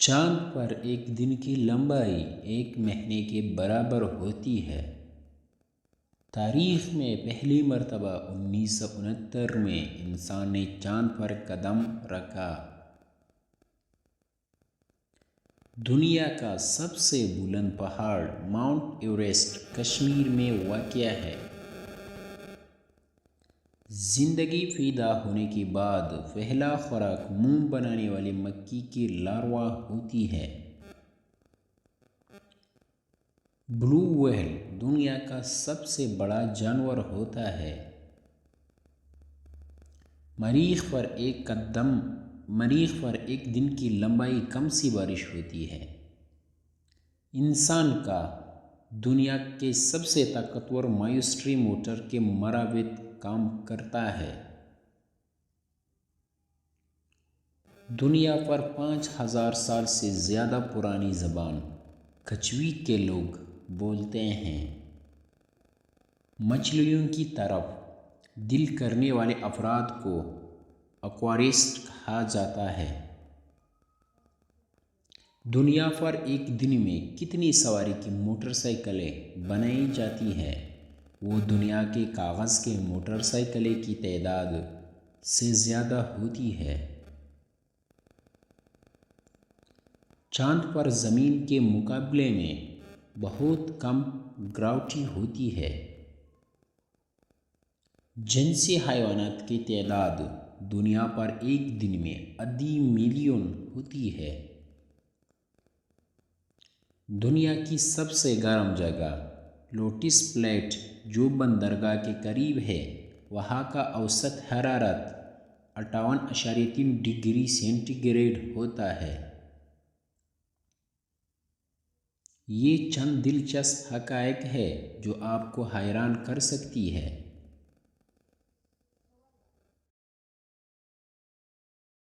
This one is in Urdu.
چاند پر ایک دن کی لمبائی ایک مہینے کے برابر ہوتی ہے۔ تاریخ میں پہلی مرتبہ 1969 میں انسان نے چاند پر قدم رکھا۔ دنیا کا سب سے بلند پہاڑ ماؤنٹ ایوریسٹ کشمیر میں واقع ہے۔ زندگی پیدا ہونے کے بعد پہلا خوراک موم بنانے والی مکھی کی لاروا ہوتی ہے۔ بلو ویل دنیا کا سب سے بڑا جانور ہوتا ہے۔ مریخ پر ایک دن کی لمبائی کم سی بارش ہوتی ہے۔ انسان کا دنیا کے سب سے طاقتور مایوسٹری موٹر کے مراوت کام کرتا ہے۔ دنیا پر 5000 سال سے زیادہ پرانی زبان کچھوی کے لوگ بولتے ہیں۔ مچھلیوں کی طرف دل کرنے والے افراد کو ایکوارسٹ کہا جاتا ہے۔ دنیا پر ایک دن میں کتنی سواری کی موٹر سائیکلیں بنائی جاتی ہیں؟ وہ دنیا کے کاغذ کے موٹر سائیکلیں کی تعداد سے زیادہ ہوتی ہے۔ چاند پر زمین کے مقابلے میں بہت کم گریویٹی ہوتی ہے۔ جنسی حیوانات کی تعداد دنیا پر ایک دن میں 8 ملین ہوتی ہے۔ دنیا کی سب سے گرم جگہ لوٹس پلیٹ جو بندرگاہ کے قریب ہے، وہاں کا اوسط حرارت 58.3 ڈگری سینٹی گریڈ ہوتا ہے۔ یہ چند دلچسپ حقائق ہیں جو آپ کو حیران کر سکتی ہے۔